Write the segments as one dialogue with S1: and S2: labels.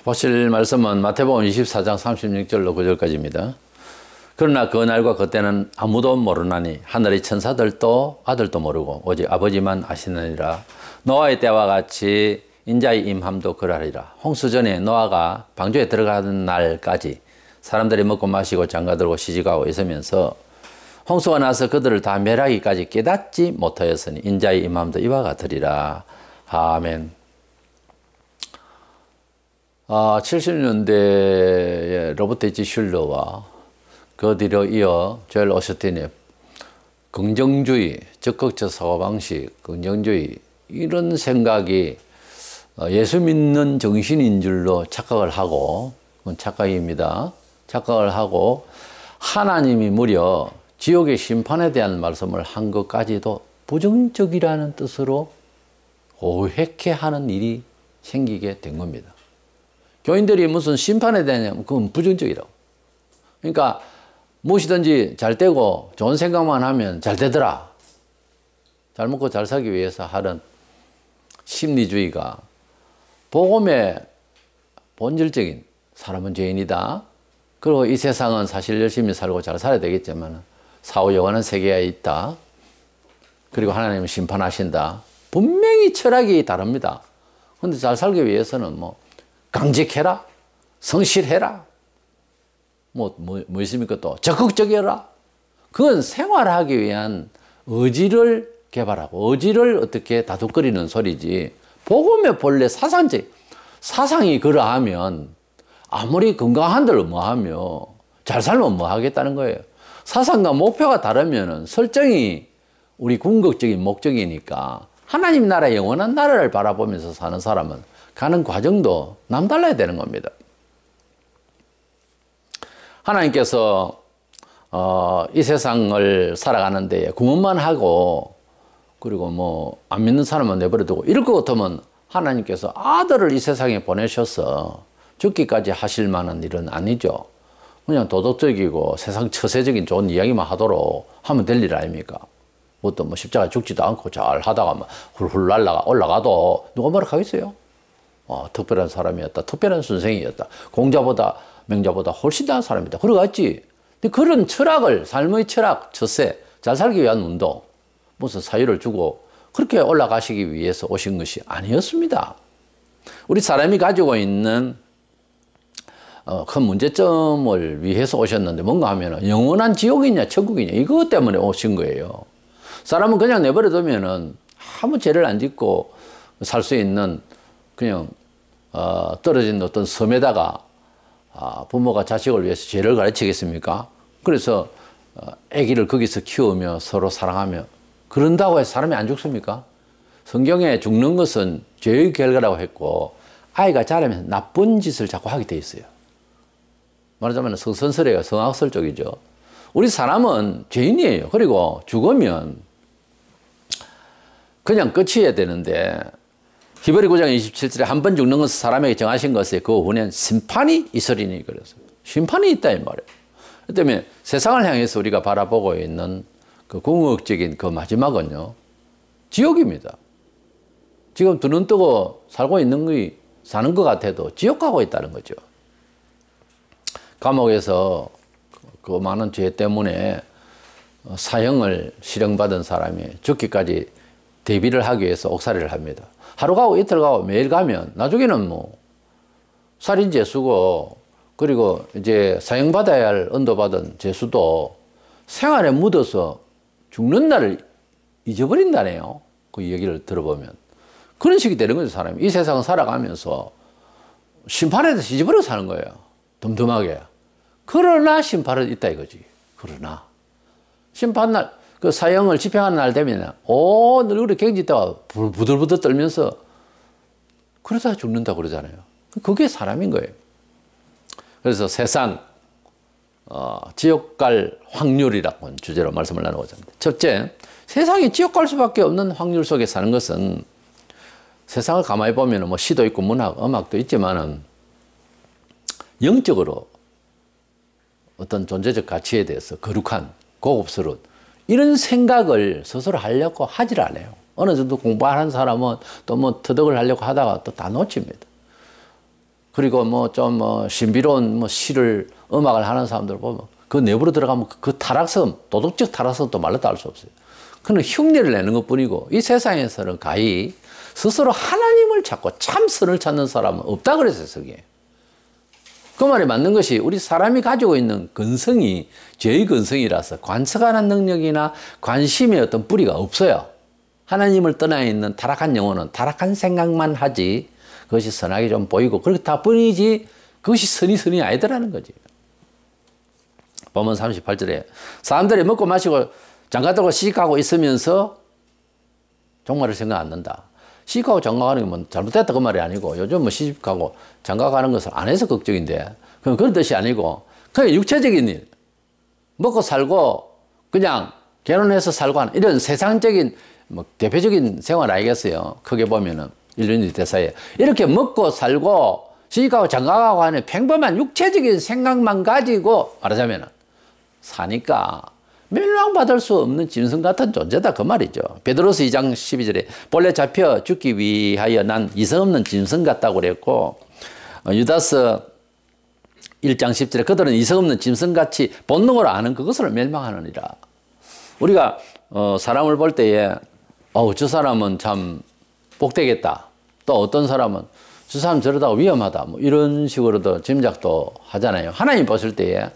S1: 보실 말씀은 마태복음 24장 36절로 9절까지입니다. 그러나 그 날과 그때는 아무도 모르나니 하늘의 천사들도 아들도 모르고 오직 아버지만 아시느니라. 노아의 때와 같이 인자의 임함도 그러하리라. 홍수 전에 노아가 방주에 들어가는 날까지 사람들이 먹고 마시고 장가들고 시집가고 있으면서 홍수가 나서 그들을 다 멸하기까지 깨닫지 못하였으니 인자의 임함도 이와 같으리라. 아멘. 70년대에 로버트 H. 슐러와 그 뒤로 이어 조엘 오스틴의 긍정주의, 적극적 사고방식, 긍정주의 이런 생각이 예수 믿는 정신인 줄로 착각을 하고, 그건 착각입니다. 착각을 하고 하나님이 무려 지옥의 심판에 대한 말씀을 한 것까지도 부정적이라는 뜻으로 오해하는 일이 생기게 된 겁니다. 교인들이 무슨 심판에 대한 그건 부정적이라고. 그러니까 무엇이든지 잘 되고 좋은 생각만 하면 잘 되더라. 잘 먹고 잘 살기 위해서 하는 심리주의가 복음의 본질적인 사람은 죄인이다. 그리고 이 세상은 사실 열심히 살고 잘 살아야 되겠지만 사후 영원한 세계에 있다. 그리고 하나님은 심판하신다. 분명히 철학이 다릅니다. 그런데 잘 살기 위해서는 뭐 강직해라, 성실해라, 뭐 있습니까? 또 적극적이어라. 그건 생활하기 위한 의지를 개발하고 의지를 어떻게 다독거리는 소리지. 복음의 본래 사상이 그러하면 아무리 건강한들 뭐하며 잘 살면 뭐 하겠다는 거예요. 사상과 목표가 다르면 설정이 우리 궁극적인 목적이니까 하나님 나라의 영원한 나라를 바라보면서 사는 사람은 가는 과정도 남달라야 되는 겁니다. 하나님께서 이 세상을 살아가는 데에 구원만 하고 그리고 뭐 안 믿는 사람은 내버려두고 이럴 것 같으면 하나님께서 아들을 이 세상에 보내셔서 죽기까지 하실 만한 일은 아니죠. 그냥 도덕적이고 세상 처세적인 좋은 이야기만 하도록 하면 될 일 아닙니까? 어떤 뭐 십자가 죽지도 않고 잘 하다가 막 훌훌 날아가 올라가도 누가 뭐라 하겠어요? 특별한 사람이었다. 특별한 선생이었다. 공자보다 명자보다 훨씬 나은 사람이다. 그러겠지. 근데 그런 철학을 삶의 철학, 처세, 잘 살기 위한 운동, 무슨 사유를 주고 그렇게 올라가시기 위해서 오신 것이 아니었습니다. 우리 사람이 가지고 있는 큰 문제점을 위해서 오셨는데 뭔가 하면 영원한 지옥이냐 천국이냐 이것 때문에 오신 거예요. 사람은 그냥 내버려 두면은 아무 죄를 안 짓고 살 수 있는 그냥 떨어진 어떤 섬에다가 부모가 자식을 위해서 죄를 가르치겠습니까? 그래서 아기를 거기서 키우며 서로 사랑하며 그런다고 해서 사람이 안 죽습니까? 성경에 죽는 것은 죄의 결과라고 했고 아이가 자라면서 나쁜 짓을 자꾸 하게 돼 있어요. 말하자면 성선설이에요. 성악설 쪽이죠. 우리 사람은 죄인이에요. 그리고 죽으면 그냥 끝이어야 되는데 히브리 9장 27절에 한 번 죽는 것은 사람에게 정하신 것에 그 후에는 심판이 있으리니 그래서 심판이 있다 이 말이에요. 그 때문에 세상을 향해서 우리가 바라보고 있는 그 궁극적인 그 마지막은요 지옥입니다. 지금 두 눈 뜨고 살고 있는 게 사는 것 같아도 지옥 가고 있다는 거죠. 감옥에서 그 많은 죄 때문에 사형을 실형받은 사람이 죽기까지 대비를 하기 위해서 옥살이를 합니다. 하루 가고 이틀 가고 매일 가면 나중에는 뭐 살인 죄수고 그리고 이제 사형받아야 할 언도받은 죄수도 생활에 묻어서 죽는 날을 잊어버린다네요. 그 얘기를 들어보면. 그런 식이 되는 거죠, 사람이. 이 세상을 살아가면서 심판에 대해서 잊어버려 사는 거예요. 덤덤하게. 그러나 심판은 있다 이거지. 그러나. 심판날, 그 사형을 집행하는 날 되면 온 얼굴에 경직다가 부들부들 떨면서 그러다 죽는다 그러잖아요. 그게 사람인 거예요. 그래서 세상 지옥 갈 확률이라고 주제로 말씀을 나누고자 합니다. 첫째, 세상이 지옥 갈 수밖에 없는 확률 속에 사는 것은 세상을 가만히 보면 뭐 시도 있고 문학, 음악도 있지만은 영적으로 어떤 존재적 가치에 대해서 거룩한, 고급스러운 이런 생각을 스스로 하려고 하질 않아요. 어느 정도 공부하는 사람은 또 뭐 터득을 하려고 하다가 또 다 놓칩니다. 그리고 뭐 좀 신비로운 뭐 시를 음악을 하는 사람들 보면 그 내부로 들어가면 그 타락성, 도덕적 타락성도 말로도 알 수 없어요. 그는 흉내를 내는 것 뿐이고 이 세상에서는 가히 스스로 하나님을 찾고 참 선을 찾는 사람은 없다 그랬어요, 성경에. 그 말이 맞는 것이 우리 사람이 가지고 있는 근성이 죄의 근성이라서 관측하는 능력이나 관심의 어떤 뿌리가 없어요. 하나님을 떠나 있는 타락한 영혼은 타락한 생각만 하지 그것이 선하게 좀 보이고 그렇다 뿐이지 그것이 선이 아니더라는 거지. 본문 38절에 사람들이 먹고 마시고 장가들고 시집가고 있으면서 종말을 생각 안 한다. 시집가고 장가가는 게 뭐 잘못됐다 그 말이 아니고 요즘 뭐 시집가고 장가가는 것을 안 해서 걱정인데 그런 뜻이 아니고 그냥 육체적인 일 먹고 살고 그냥 결혼해서 살고 하는 이런 세상적인 뭐 대표적인 생활 아니겠어요. 크게 보면은 인류의 대사에 이렇게 먹고 살고 시집가고 장가가고 하는 평범한 육체적인 생각만 가지고 말하자면은 사니까 멸망받을 수 없는 짐승 같은 존재다 그 말이죠. 베드로서 2장 12절에 본래 잡혀 죽기 위하여 난 이성 없는 짐승 같다고 그랬고 유다서 1장 10절에 그들은 이성 없는 짐승같이 본능으로 아는 그것을 멸망하느니라. 우리가 사람을 볼 때에 저 사람은 참 복되겠다. 또 어떤 사람은 저 사람 저러다가 위험하다. 뭐 이런 식으로도 짐작도 하잖아요. 하나님 보실 때에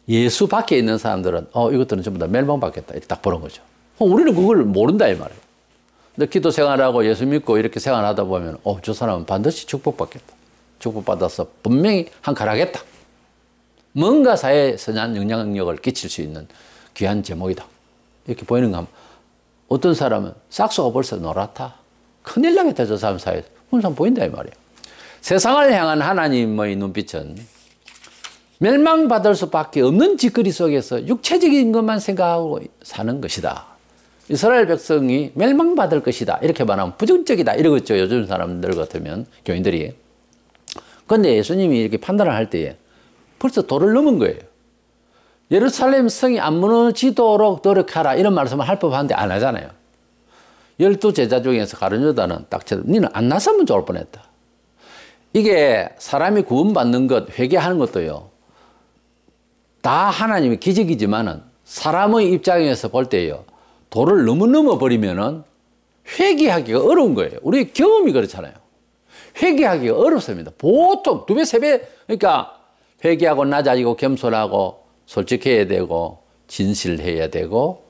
S1: 예수 밖에 있는 사람들은 이것들은 전부 다 멸망받겠다. 이렇게 딱 보는 거죠. 우리는 그걸 모른다 이 말이에요. 근데 기도 생활하고 예수 믿고 이렇게 생활하다 보면 저 사람은 반드시 축복받겠다. 축복받아서 분명히 한가하겠다. 뭔가 사회에 선한 영향력을 끼칠 수 있는 귀한 제목이다. 이렇게 보이는 거 하면 어떤 사람은 싹수가 벌써 노랗다. 큰일 나겠다 저 사람 사이에서. 그런 사람 보인다 이 말이에요. 세상을 향한 하나님의 눈빛은 멸망받을 수밖에 없는 짓거리 속에서 육체적인 것만 생각하고 사는 것이다. 이스라엘 백성이 멸망받을 것이다. 이렇게 말하면 부정적이다. 이러겠죠. 요즘 사람들 같으면 교인들이. 그런데 예수님이 이렇게 판단을 할 때에 벌써 도를 넘은 거예요. 예루살렘 성이 안 무너지도록 노력하라. 이런 말씀을 할 법한데 안 하잖아요. 12 제자 중에서 가룟 유다는 딱 니는 안 나서면 좋을 뻔했다. 이게 사람이 구원받는 것, 회개하는 것도요. 다 하나님의 기적이지만은 사람의 입장에서 볼 때요. 도를 너무 넘어버리면은 회개하기가 어려운 거예요. 우리 경험이 그렇잖아요. 회개하기가 어렵습니다. 보통 2배, 3배, 그러니까 회개하고 낮아지고 겸손하고 솔직해야 되고 진실해야 되고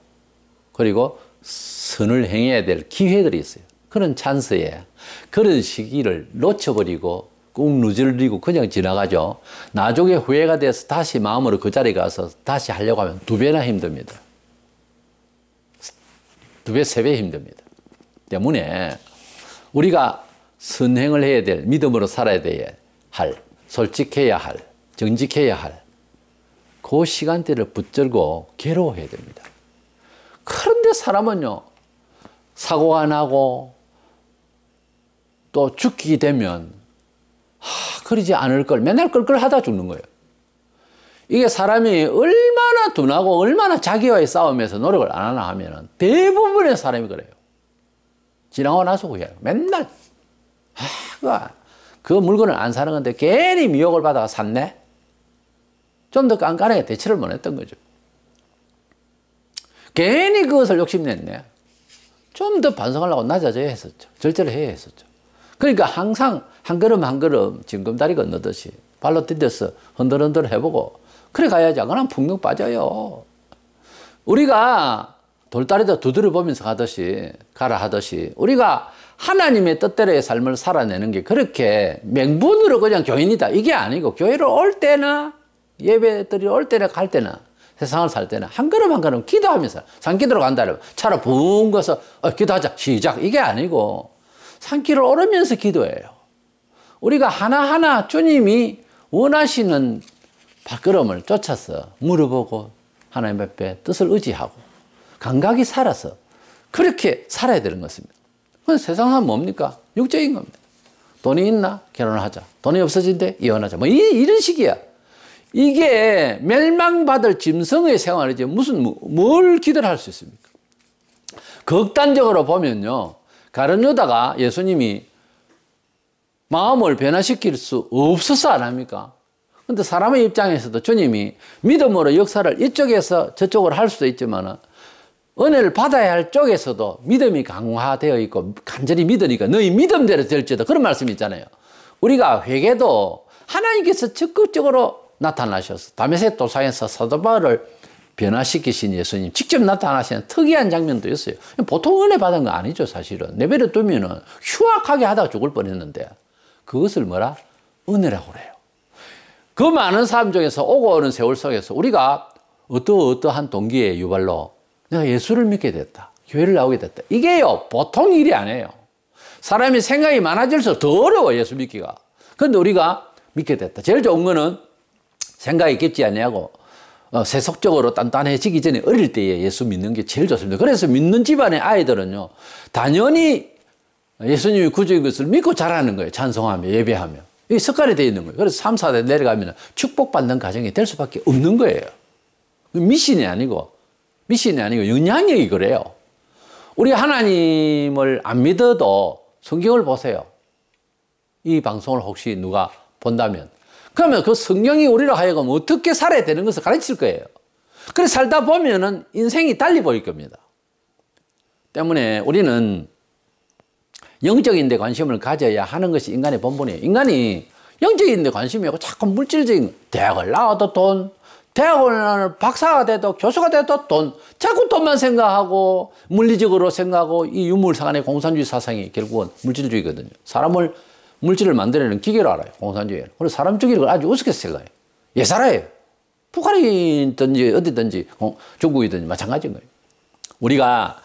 S1: 그리고 선을 행해야 될 기회들이 있어요. 그런 찬스에 그런 시기를 놓쳐버리고 꾹 누질리고 그냥 지나가죠. 나중에 후회가 돼서 다시 마음으로 그 자리에 가서 다시 하려고 하면 2배나 힘듭니다. 2배, 3배 힘듭니다. 때문에 우리가 선행을 해야 될, 믿음으로 살아야 할, 솔직해야 할, 정직해야 할 그 시간대를 붙들고 괴로워해야 됩니다. 그런데 사람은요, 사고가 나고 또 죽게 되면 그러지 않을 걸 맨날 끌끌하다 죽는 거예요. 이게 사람이 얼마나 둔하고 얼마나 자기와의 싸움에서 노력을 안 하나 하면 대부분의 사람이 그래요. 지나고 나서 후회해요. 맨날 그 물건을 안 사는 건데 괜히 미혹을 받아가 샀네? 좀 더 깐깐하게 대처를 못 했던 거죠. 괜히 그것을 욕심냈네. 좀 더 반성하려고 낮아져야 했었죠. 절제를 해야 했었죠. 그러니까 항상 한 걸음 한 걸음 징검다리 건너듯이 발로 디뎌서 흔들흔들 해보고 그래 가야지. 안 그러면 풍덩 빠져요. 우리가 돌다리도 두드려 보면서 가라 하듯이 우리가 하나님의 뜻대로의 삶을 살아내는 게 그렇게 맹분으로 그냥 교인이다. 이게 아니고 교회를 올 때나 예배드리러 올 때나 갈 때나 세상을 살 때는 한 걸음 한 걸음 기도하면서 산기도로 간다면 차로 붕 가서 기도하자 시작 이게 아니고 산길을 오르면서 기도해요. 우리가 하나하나 주님이 원하시는 발걸음을 쫓아서 물어보고 하나님 앞에 뜻을 의지하고 감각이 살아서 그렇게 살아야 되는 것입니다. 그건 세상 사람 뭡니까? 육적인 겁니다. 돈이 있나? 결혼하자. 돈이 없어진대? 이혼하자. 뭐 이런 식이야. 이게 멸망받을 짐승의 생활이지 뭘 기대를 할 수 있습니까? 극단적으로 보면요. 가룟 유다가 예수님이 마음을 변화시킬 수 없어서 안 합니까? 근데 사람의 입장에서도 주님이 믿음으로 역사를 이쪽에서 저쪽으로 할 수도 있지만 은혜를 받아야 할 쪽에서도 믿음이 강화되어 있고 간절히 믿으니까 너희 믿음대로 될지도 그런 말씀이 있잖아요. 우리가 회개도 하나님께서 적극적으로 나타나셔서 다메섹 도상에서 사도 바울을 변화시키신 예수님 직접 나타나시는 특이한 장면도 있어요. 보통 은혜 받은 거 아니죠, 사실은. 내버려 두면은 휴학하게 하다가 죽을 뻔했는데 그것을 뭐라? 은혜라고 그래요. 그 많은 사람 중에서 오고 오는 세월 속에서 우리가 어떠한 동기의 유발로 내가 예수를 믿게 됐다. 교회를 나오게 됐다. 이게요, 보통 일이 아니에요. 사람이 생각이 많아질수록 더 어려워, 예수 믿기가. 그런데 우리가 믿게 됐다. 제일 좋은 거는 생각이 깊지 않냐고 세속적으로 단단해지기 전에 어릴 때에 예수 믿는 게 제일 좋습니다. 그래서 믿는 집안의 아이들은요, 당연히 예수님이 구주인 것을 믿고 자라는 거예요. 찬송하며 예배하며. 이게 습관이 되어 있는 거예요. 그래서 3, 4대 내려가면 축복받는 가정이 될 수밖에 없는 거예요. 미신이 아니고 영향력이 그래요. 우리 하나님을 안 믿어도 성경을 보세요. 이 방송을 혹시 누가 본다면 그러면 그 성경이 우리로 하여금 어떻게 살아야 되는 것을 가르칠 거예요. 그래서 살다 보면은 인생이 달리 보일 겁니다. 때문에 우리는 영적인 데 관심을 가져야 하는 것이 인간의 본분이에요. 인간이 영적인 데 관심이 없고 자꾸 물질적인 대학을 나와도 돈, 대학을 박사가 돼도 교수가 돼도 돈, 자꾸 돈만 생각하고 물리적으로 생각하고 이 유물상한의 공산주의 사상이 결국은 물질주의거든요. 사람을 물질을 만들어내는 기계로 알아요. 공산주의를. 그래서 사람 죽이는 걸 아주 우습게 생각해요. 예사라예요. 북한이든지 어디든지 중국이든지 마찬가지인 거예요. 우리가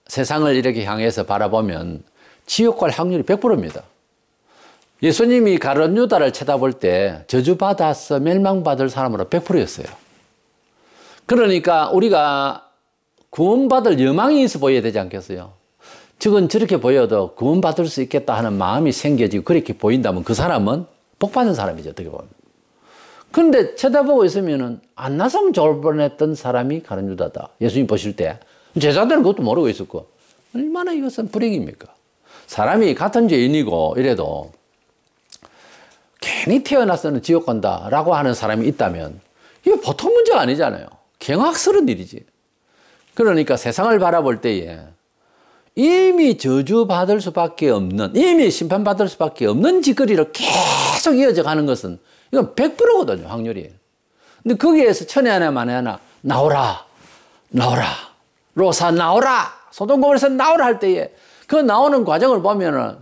S1: 세상을 이렇게 향해서 바라보면 지옥 갈 확률이 100%입니다. 예수님이 가룟 유다를 쳐다볼 때 저주받아서 멸망받을 사람으로 100%였어요. 그러니까 우리가 구원받을 여망이 있어 보여야 되지 않겠어요? 저건 저렇게 보여도 구원받을 수 있겠다 하는 마음이 생겨지고 그렇게 보인다면 그 사람은 복받은 사람이죠, 어떻게 보면. 그런데 쳐다보고 있으면은 안 나서면 좋을 뻔했던 사람이 가룟 유다다. 예수님 보실 때. 제자들은 그것도 모르고 있었고. 얼마나 이것은 불행입니까? 사람이 같은 죄인이고 이래도 괜히 태어나서는 지옥 간다라고 하는 사람이 있다면 이게 보통 문제가 아니잖아요. 경악스러운 일이지. 그러니까 세상을 바라볼 때에 이미 저주받을 수밖에 없는, 이미 심판받을 수밖에 없는 짓거리로 계속 이어져 가는 것은 이건 100%거든요, 확률이. 근데 거기에서 천에 하나 만에 하나 나오라, 나오라, 로사 나오라, 소돔 고모라에서 나오라 할 때에 그 나오는 과정을 보면은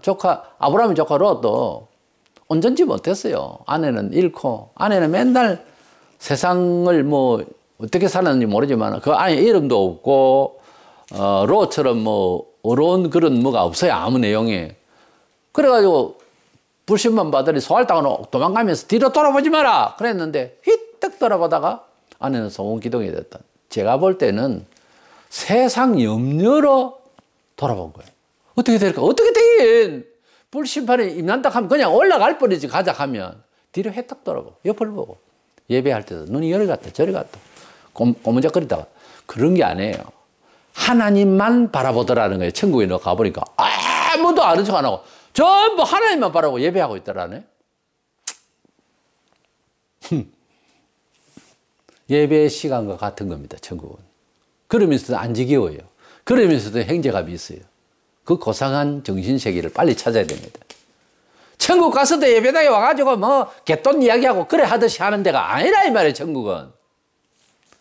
S1: 아브라함의 조카 롯도 온전치 못했어요. 아내는 잃고, 아내는 맨날 세상을 뭐 어떻게 살았는지 모르지만 그 아내 이름도 없고, 롯처럼 뭐 어려운 그런 뭐가 없어요. 아무 내용에. 그래가지고 불신만 받으니 소활당으로 도망가면서 뒤로 돌아보지 마라 그랬는데 휘떡 돌아보다가 아내는 소원기둥이 됐다. 제가 볼 때는 세상 염려로 돌아본 거예요. 어떻게 될까? 어떻게 되긴 불심판에 임난다 하면 그냥 올라갈 뻔이지 가자 하면 뒤로 해딱 돌아보고 옆을 보고 예배할 때도 눈이 열이 갔다 저리 갔다 꼬문적거리다가 그런 게 아니에요. 하나님만 바라보더라는 거예요. 천국에 너 가보니까 아무도 아는 척 안 하고 전부 하나님만 바라보고 예배하고 있더라네. 예배의 시간과 같은 겁니다. 천국은. 그러면서도 안 지겨워요. 그러면서도 행제감이 있어요. 그 고상한 정신세계를 빨리 찾아야 됩니다. 천국 가서도 예배당에 와가지고 뭐 개돈 이야기하고 그래 하듯이 하는 데가 아니라 이 말이에요. 천국은.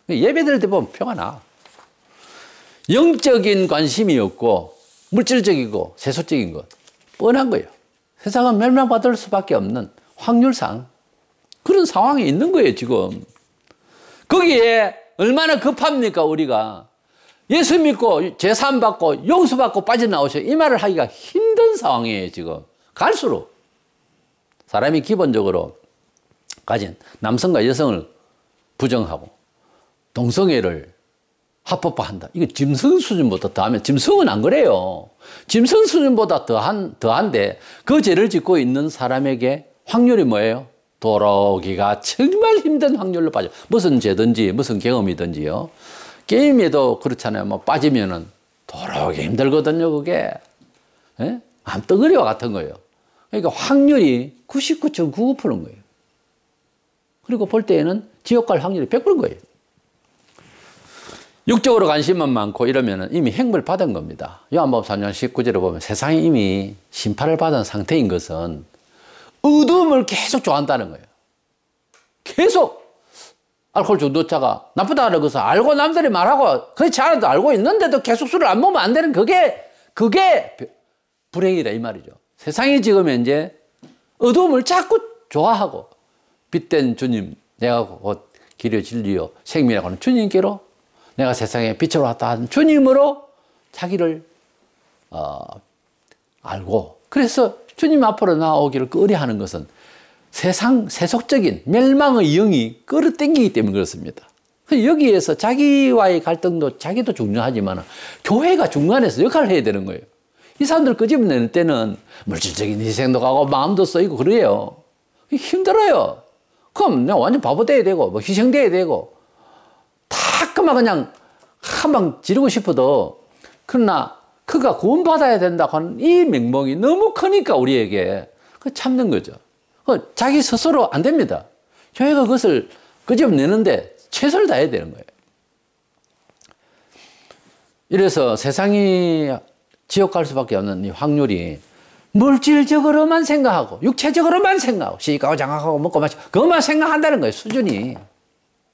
S1: 예배 드릴 때 보면 표가 나. 영적인 관심이 없고 물질적이고 세속적인 것 뻔한 거예요. 세상은 멸망받을 수밖에 없는 확률상 그런 상황에 있는 거예요. 지금 거기에 얼마나 급합니까? 우리가 예수 믿고 제산 받고 용서 받고 빠져나오셔 이 말을 하기가 힘든 상황이에요. 지금 갈수록 사람이 기본적으로 가진 남성과 여성을 부정하고 동성애를 합법화한다. 이거 짐승 수준보다 더하면 짐승은 안 그래요. 짐승 수준보다 더한데 그 죄를 짓고 있는 사람에게 확률이 뭐예요? 돌아오기가 정말 힘든 확률로 빠져. 무슨 죄든지 무슨 경험이든지요. 게임에도 그렇잖아요. 뭐 빠지면은 돌아오기 힘들거든요. 그게 암덩어리와 같은 거예요. 그러니까 확률이 99.99%인 거예요. 그리고 볼 때에는 지옥 갈 확률이 100%인 거예요. 육적으로 관심만 많고 이러면 이미 행벌 받은 겁니다. 요한복음 3장 19절에 보면 세상이 이미 심판을 받은 상태인 것은 어둠을 계속 좋아한다는 거예요. 계속 알코올 중독자가 나쁘다는 것을 알고 남들이 말하고 그렇지 않아도 알고 있는데도 계속 술을 안 먹으면 안 되는 그게 불행이다 이 말이죠. 세상이 지금 현재 어둠을 자꾸 좋아하고 빛된 주님, 내가 곧 길이요 진리요 생명이라고 하는 주님께로 내가 세상에 빛으로 왔다 하는 주님으로 자기를 알고 그래서 주님 앞으로 나오기를 꺼려하는 것은 세상 세속적인 멸망의 영이 끌어당기기 때문에 그렇습니다. 여기에서 자기와의 갈등도 자기도 중요하지만 교회가 중간에서 역할을 해야 되는 거예요. 이 사람들 끄집어내는 때는 물질적인 희생도 가고 마음도 쓰이고 그래요. 힘들어요. 그럼 내가 완전 바보 돼야 되고 뭐 희생돼야 되고 다 그냥 한 방 지르고 싶어도 그러나 그가 구원받아야 된다고 하는 이 맹목이 너무 크니까 우리에게 참는 거죠. 자기 스스로 안 됩니다. 교회가 그것을 끄집어내는데 최선을 다해야 되는 거예요. 이래서 세상이 지옥 갈 수밖에 없는 이 확률이 물질적으로만 생각하고 육체적으로만 생각하고 시집가고 장가가고 먹고 마시고 그것만 생각한다는 거예요. 수준이.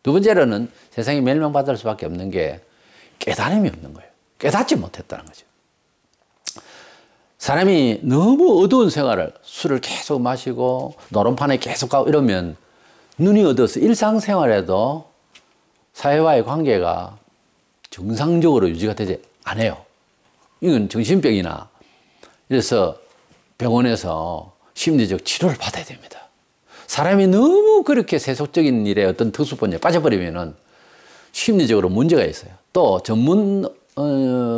S1: 두 번째로는 세상이 멸망받을 수밖에 없는 게 깨달음이 없는 거예요. 깨닫지 못했다는 거죠. 사람이 너무 어두운 생활을 술을 계속 마시고 노름판에 계속 가고 이러면 눈이 어두워서 일상생활에도 사회와의 관계가 정상적으로 유지가 되지 않아요. 이건 정신병이나 이래서 병원에서 심리적 치료를 받아야 됩니다. 사람이 너무 그렇게 세속적인 일에 어떤 특수분야에 빠져버리면은 심리적으로 문제가 있어요. 또 전문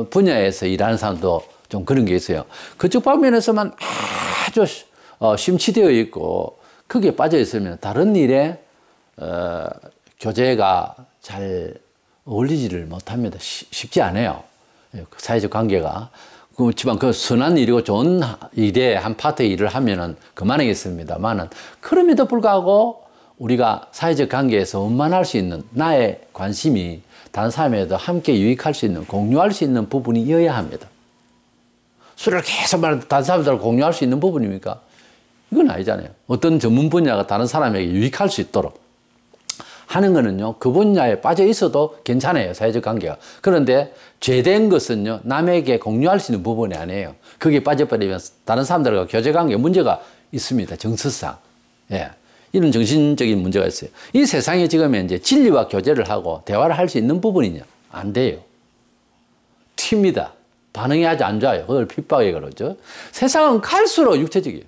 S1: 분야에서 일하는 사람도 좀 그런 게 있어요. 그쪽 방면에서만 아주 심취되어 있고 거기에 빠져 있으면 다른 일에 교제가 잘 어울리지를 못합니다. 쉽지 않아요. 사회적 관계가. 그렇지만 그 선한 일이고 좋은 일에 한 파트의 일을 하면은 그만하겠습니다만은 그럼에도 불구하고 우리가 사회적 관계에서 원만할 수 있는 나의 관심이 다른 사람에도 함께 유익할 수 있는 공유할 수 있는 부분이어야 합니다. 술을 계속 말하는 다른 사람들과 공유할 수 있는 부분입니까? 이건 아니잖아요. 어떤 전문 분야가 다른 사람에게 유익할 수 있도록 하는 거는요, 그 분야에 빠져 있어도 괜찮아요, 사회적 관계가. 그런데 죄된 것은요, 남에게 공유할 수 있는 부분이 아니에요. 거기에 빠져버리면 다른 사람들과 교제 관계에 문제가 있습니다, 정서상. 예. 이런 정신적인 문제가 있어요. 이 세상에 지금 이제 진리와 교제를 하고 대화를 할 수 있는 부분이냐? 안 돼요. 튑니다. 반응이 아주 안 좋아요. 그걸 핍박에 그러죠. 세상은 갈수록 육체적이에요.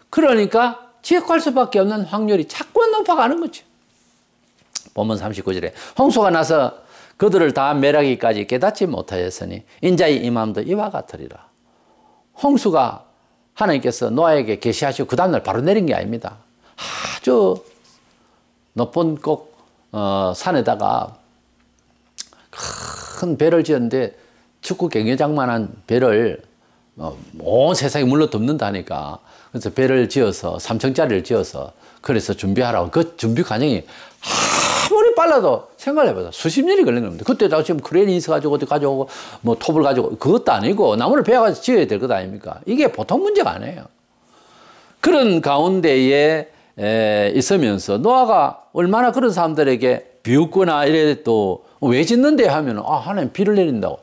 S1: 그러니까 지옥 갈 수밖에 없는 확률이 자꾸 높아가는 거죠. 본문 39절에 홍수가 나서 그들을 다 멸하기까지 깨닫지 못하였으니 인자의 임함도 이와 같으리라. 홍수가 하나님께서 노아에게 계시하시고 그 다음날 바로 내린 게 아닙니다. 아주 높은 꼭 산에다가 큰 배를 지었는데 축구 경기장만한 배를 온 세상에 물러 덮는다니까. 그래서 배를 지어서 3층짜리를 지어서 그래서 준비하라고. 그 준비 과정이 아무리 빨라도 생각을 해봐서 수십 년이 걸린 겁니다. 그때 다 지금 크레인이 있어가지고 어디 가져오고 뭐 톱을 가지고 그것도 아니고 나무를 베어가지고 지어야 될 것 아닙니까? 이게 보통 문제가 아니에요. 그런 가운데에 있으면서 노아가 얼마나 그런 사람들에게 비웃거나 이래 또 왜 짓는데 하면 하나님 비를 내린다고.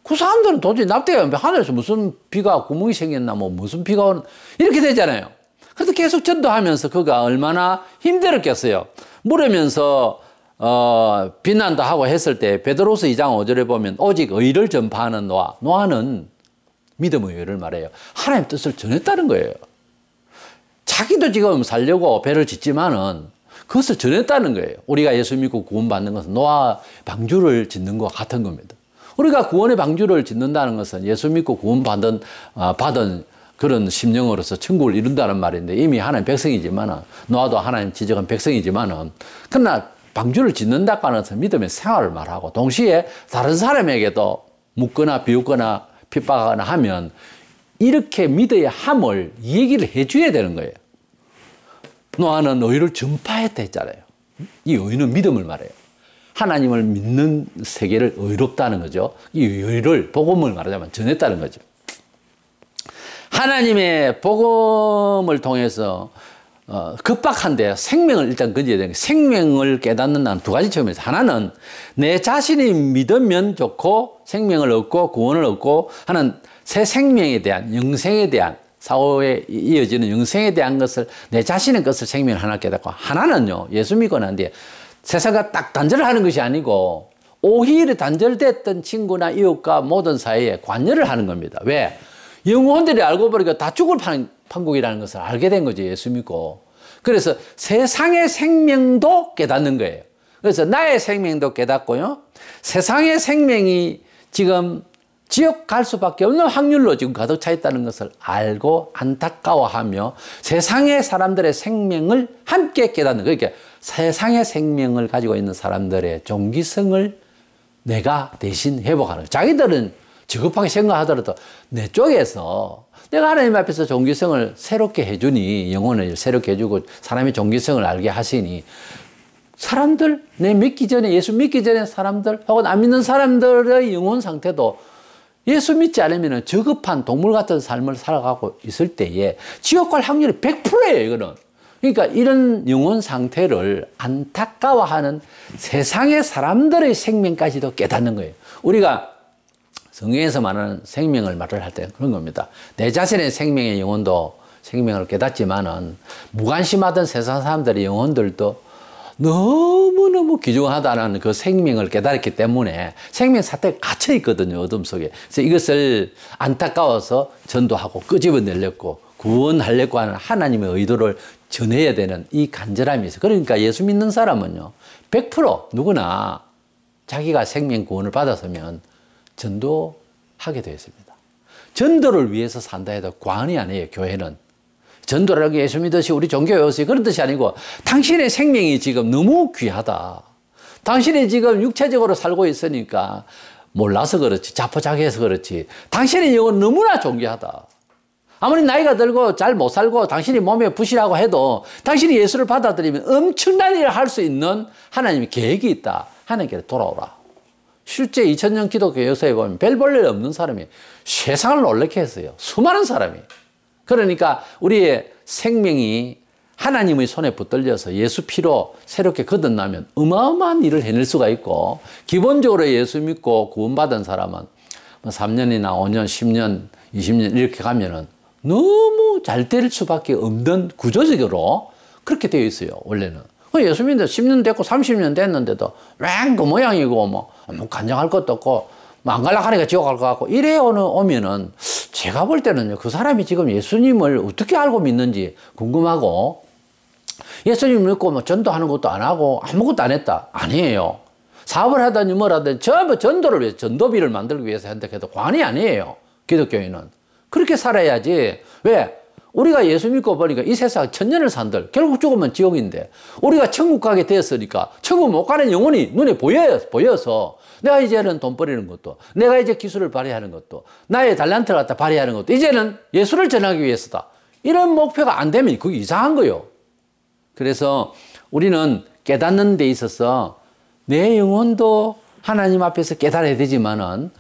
S1: 그 사람들은 도저히 납득이 안 돼. 하늘에서 무슨 비가 구멍이 생겼나 뭐 무슨 비가 오는 이렇게 되잖아요. 그래서 계속 전도하면서 그가 얼마나 힘들었겠어요. 물으면서 비난도 하고 했을 때 베드로서 2장 5절에 보면 오직 의를 전파하는 노아는 믿음의 의를 말해요. 하나님 뜻을 전했다는 거예요. 자기도 지금 살려고 배를 짓지만은 그것을 전했다는 거예요. 우리가 예수 믿고 구원받는 것은 노아 방주를 짓는 것과 같은 겁니다. 우리가 구원의 방주를 짓는다는 것은 예수 믿고 구원받은 그런 심령으로서 천국을 이룬다는 말인데 이미 하나님 백성이지만은 노아도 하나님 지정한 백성이지만은 그러나 방주를 짓는다고 하는 것은 믿음의 생활을 말하고 동시에 다른 사람에게도 묻거나 비웃거나 핍박하거나 하면 이렇게 믿어야 함을 얘기를 해줘야 되는 거예요. 노아는 의를 전파했다 했잖아요. 이 의는 믿음을 말해요. 하나님을 믿는 세계를 의롭다는 거죠. 이 의를, 복음을 말하자면 전했다는 거죠. 하나님의 복음을 통해서 급박한데 생명을 일단 건져야 되는 거예요. 생명을 깨닫는다는 두 가지 측면에서, 하나는 내 자신이 믿으면 좋고 생명을 얻고 구원을 얻고 하는 새 생명에 대한, 영생에 대한, 사후에 이어지는 영생에 대한 것을, 내 자신의 것을 생명을 하나 깨닫고, 하나는요, 예수 믿고 난 뒤에 세상과 딱 단절을 하는 것이 아니고 오히려 단절됐던 친구나 이웃과 모든 사이에 관여를 하는 겁니다. 왜? 영혼들이 알고 보니까 다 죽을 판국이라는 것을 알게 된 거죠. 예수 믿고. 그래서 세상의 생명도 깨닫는 거예요. 그래서 나의 생명도 깨닫고요, 세상의 생명이 지금 지옥 갈 수밖에 없는 확률로 지금 가득 차 있다는 것을 알고 안타까워하며 세상의 사람들의 생명을 함께 깨닫는, 그러니까 세상의 생명을 가지고 있는 사람들의 종기성을 내가 대신 회복하는 거예요. 자기들은 저급하게 생각하더라도 내 쪽에서 내가 하나님 앞에서 종기성을 새롭게 해주니, 영혼을 새롭게 해주고 사람의 종기성을 알게 하시니, 사람들, 내 믿기 전에, 예수 믿기 전에 사람들 혹은 안 믿는 사람들의 영혼 상태도 예수 믿지 않으면 저급한 동물 같은 삶을 살아가고 있을 때에 지옥 갈 확률이 100%예요, 이거는. 그러니까 이런 영혼 상태를 안타까워하는 세상의 사람들의 생명까지도 깨닫는 거예요. 우리가 성경에서 말하는 생명을 말을 할 때 그런 겁니다. 내 자신의 생명의 영혼도 생명을 깨닫지만은 무관심하던 세상 사람들의 영혼들도 너무너무 귀중하다는 그 생명을 깨달았기 때문에 생명 사태가 갇혀 있거든요, 어둠 속에. 그래서 이것을 안타까워서 전도하고 끄집어내려고 구원하려고 하는 하나님의 의도를 전해야 되는 이 간절함이 있어요. 그러니까 예수 믿는 사람은요, 100% 누구나 자기가 생명 구원을 받았으면 전도하게 되어 있습니다. 전도를 위해서 산다 해도 과언이 아니에요, 교회는. 전도를 하기 예수 믿듯이 우리 종교에 오세요, 그런 뜻이 아니고, 당신의 생명이 지금 너무 귀하다. 당신이 지금 육체적으로 살고 있으니까 몰라서 그렇지, 자포자기해서 그렇지, 당신의 영은 너무나 존귀하다. 아무리 나이가 들고 잘 못 살고 당신이 몸에 부실하고 해도 당신이 예수를 받아들이면 엄청난 일을 할 수 있는 하나님의 계획이 있다. 하나님께 돌아오라. 실제 2000년 기독교 역사에 보면 별 볼 일 없는 사람이 세상을 놀라게 했어요. 수많은 사람이. 그러니까 우리의 생명이 하나님의 손에 붙들려서 예수 피로 새롭게 거듭나면 어마어마한 일을 해낼 수가 있고, 기본적으로 예수 믿고 구원받은 사람은 3년이나 5년, 10년, 20년 이렇게 가면은 너무 잘 될 수밖에 없는, 구조적으로 그렇게 되어 있어요, 원래는. 예수 믿는 10년 됐고 30년 됐는데도 왱 그 모양이고 뭐 간장할 것도 없고 안 갈라 하니까 지옥 갈 것 같고 이래 오면은 제가 볼 때는요, 그 사람이 지금 예수님을 어떻게 알고 믿는지 궁금하고, 예수님 믿고 뭐 전도하는 것도 안 하고 아무것도 안 했다. 아니에요. 사업을 하든지 뭘 하든지 전부 전도를 위해서, 전도비를 만들기 위해서 선택해도 관이 아니에요, 기독교인은. 그렇게 살아야지. 왜? 우리가 예수 믿고 보니까 이 세상 1000년을 산들 결국 죽으면 지옥인데, 우리가 천국 가게 되었으니까 천국 못 가는 영혼이 눈에 보여서 내가 이제는 돈 버리는 것도, 내가 이제 기술을 발휘하는 것도, 나의 달란트를 갖다 발휘하는 것도 이제는 예수를 전하기 위해서다. 이런 목표가 안 되면 그게 이상한 거예요. 그래서 우리는 깨닫는 데 있어서 내 영혼도 하나님 앞에서 깨달아야 되지만은,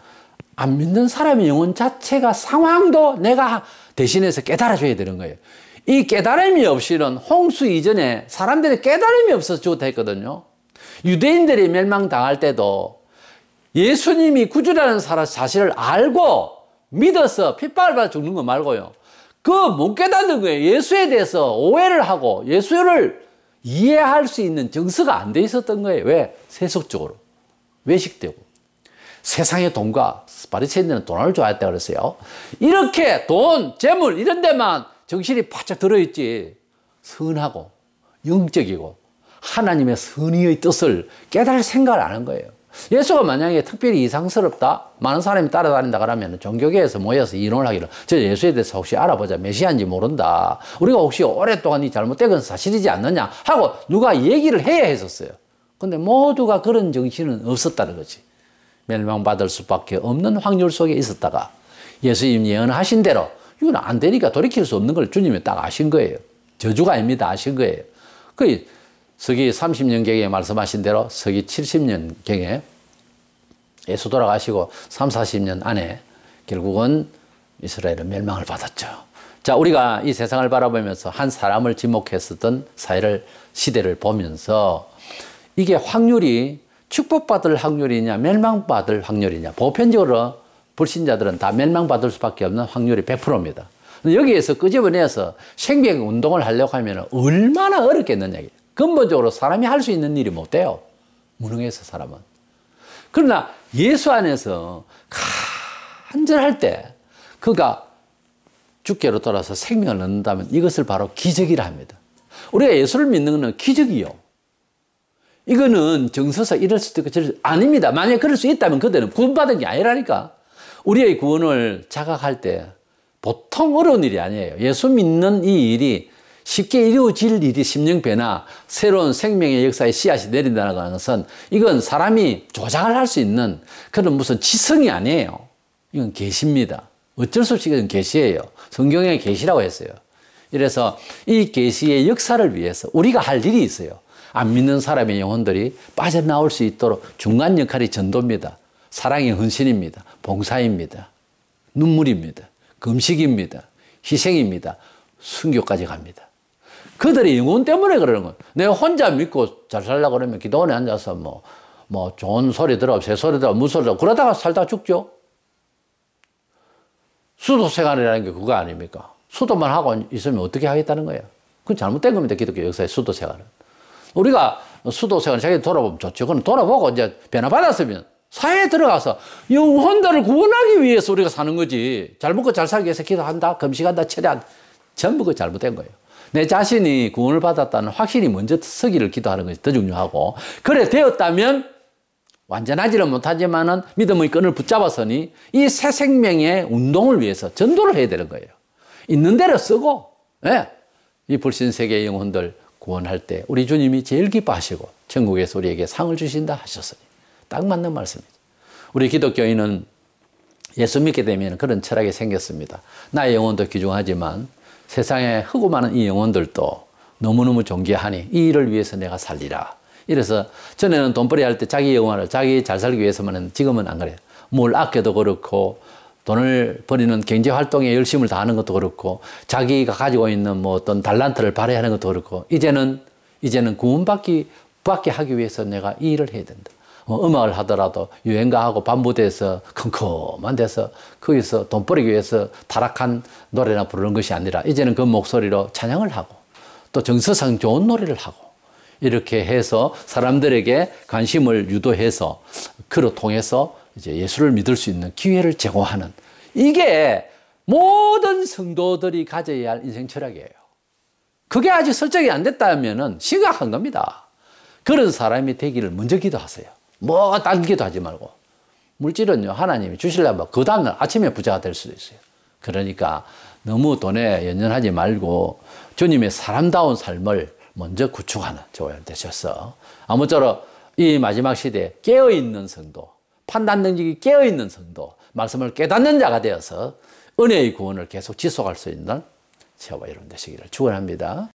S1: 안 믿는 사람의 영혼 자체가 상황도 내가 대신해서 깨달아줘야 되는 거예요. 이 깨달음이 없이는 홍수 이전에 사람들이 깨달음이 없어서 죽었다 했거든요. 유대인들이 멸망당할 때도 예수님이 구주라는 사실을 알고 믿어서 핍박을 받아 죽는 거 말고요, 그거 못 깨닫는 거예요. 예수에 대해서 오해를 하고 예수를 이해할 수 있는 정서가 안 돼 있었던 거예요. 왜? 세속적으로 외식되고 세상의 돈과, 바리새인들은 돈을 좋아했다 그랬어요. 이렇게 돈, 재물 이런 데만 정신이 바짝 들어있지, 선하고 영적이고 하나님의 선의의 뜻을 깨달을 생각을 안 한 거예요. 예수가 만약에 특별히 이상스럽다, 많은 사람이 따라다닌다 그러면 종교계에서 모여서 이론을 하기를, 저 예수에 대해서 혹시 알아보자, 메시아인지 모른다, 우리가 혹시 오랫동안 이 잘못된 건 사실이지 않느냐 하고 누가 얘기를 해야 했었어요. 근데 모두가 그런 정신은 없었다는 거지. 멸망받을 수밖에 없는 확률 속에 있었다가 예수님 예언하신 대로 이건 안 되니까 돌이킬 수 없는 걸 주님이 딱 아신 거예요. 저주가 아닙니다. 아신 거예요. 그 서기 30년경에 말씀하신 대로 서기 70년경에 예수 돌아가시고 3, 40년 안에 결국은 이스라엘은 멸망을 받았죠. 자, 우리가 이 세상을 바라보면서 한 사람을 지목했었던 시대를 보면서 이게 확률이 축복받을 확률이냐 멸망받을 확률이냐, 보편적으로 불신자들은 다 멸망받을 수밖에 없는 확률이 100%입니다. 여기에서 끄집어내서 생명 운동을 하려고 하면 얼마나 어렵겠느냐. 근본적으로 사람이 할 수 있는 일이 못 돼요. 무능해서 사람은. 그러나 예수 안에서 간절할 때 그가 주께로 돌아서 생명을 얻는다면 이것을 바로 기적이라 합니다. 우리가 예수를 믿는 것은 기적이요. 이거는 정서서 이럴 수도 있고 저럴 수도 아닙니다. 만약에 그럴 수 있다면 그들은 구원받은 게 아니라니까. 우리의 구원을 자각할 때 보통 어려운 일이 아니에요. 예수 믿는 이 일이 쉽게 이루어질 일이 심령배나 새로운 생명의 역사의 씨앗이 내린다는 것은 이건 사람이 조작을 할 수 있는 그런 무슨 지성이 아니에요. 이건 계시입니다. 어쩔 수 없이 이건 계시예요. 성경의 계시라고 했어요. 이래서 이 계시의 역사를 위해서 우리가 할 일이 있어요. 안 믿는 사람의 영혼들이 빠져나올 수 있도록 중간 역할이 전도입니다. 사랑의 헌신입니다. 봉사입니다. 눈물입니다. 금식입니다. 희생입니다. 순교까지 갑니다. 그들의 영혼 때문에 그러는 거예요. 내가 혼자 믿고 잘 살려고 그러면 기도원에 앉아서 뭐 좋은 소리 들어, 새 소리 들어, 무슨 소리 들어, 그러다가 살다가 죽죠. 수도 생활이라는 게 그거 아닙니까? 수도만 하고 있으면 어떻게 하겠다는 거예요? 그건 잘못된 겁니다. 기독교 역사의 수도 생활은. 우리가 수도 생활을 자기 돌아보면 좋죠. 그건 돌아보고 이제 변화받았으면 사회에 들어가서 영혼들을 구원하기 위해서 우리가 사는 거지. 잘 먹고 잘 살기 위해서 기도한다, 금식한다, 철회한다. 전부 그 잘못된 거예요. 내 자신이 구원을 받았다는 확신이 먼저 서기를 기도하는 것이 더 중요하고, 그래 되었다면 완전하지는 못하지만은 믿음의 끈을 붙잡았으니 이 새 생명의 운동을 위해서 전도를 해야 되는 거예요. 있는 대로 쓰고, 예. 이 불신세계의 영혼들 구원할 때 우리 주님이 제일 기뻐하시고 천국에서 우리에게 상을 주신다 하셨으니 딱 맞는 말씀이죠. 우리 기독교인은 예수 믿게 되면 그런 철학이 생겼습니다. 나의 영혼도 귀중하지만 세상에 흐고 많은 이 영혼들도 너무너무 존귀하니 이 일을 위해서 내가 살리라. 이래서 전에는 돈벌이 할 때 자기 영혼을 자기 잘 살기 위해서만 했는데 지금은 안 그래요. 뭘 아껴도 그렇고 돈을 버리는 경제활동에 열심을 다하는 것도 그렇고 자기가 가지고 있는 뭐 어떤 달란트를 발휘하는 것도 그렇고 이제는 구원받게 하기 위해서 내가 이 일을 해야 된다. 음악을 하더라도 유행가하고 반부대에서 컴컴한 데서 거기서 돈 벌기 위해서 타락한 노래나 부르는 것이 아니라 이제는 그 목소리로 찬양을 하고 또 정서상 좋은 노래를 하고 이렇게 해서 사람들에게 관심을 유도해서 그로 통해서 이제 예수를 믿을 수 있는 기회를 제공하는, 이게 모든 성도들이 가져야 할 인생 철학이에요. 그게 아직 설정이 안 됐다면은 심각한 겁니다. 그런 사람이 되기를 먼저 기도하세요. 뭐 딴 기도하지 말고. 물질은요, 하나님이 주시려면 그 다음날 아침에 부자가 될 수도 있어요. 그러니까 너무 돈에 연연하지 말고 주님의 사람다운 삶을 먼저 구축하는 저와 되셔서 아무쪼록 이 마지막 시대에 깨어있는 성도, 판단 능력이 깨어있는 성도, 말씀을 깨닫는 자가 되어서 은혜의 구원을 계속 지속할 수 있는 저와 여러분 되시기를 축원합니다.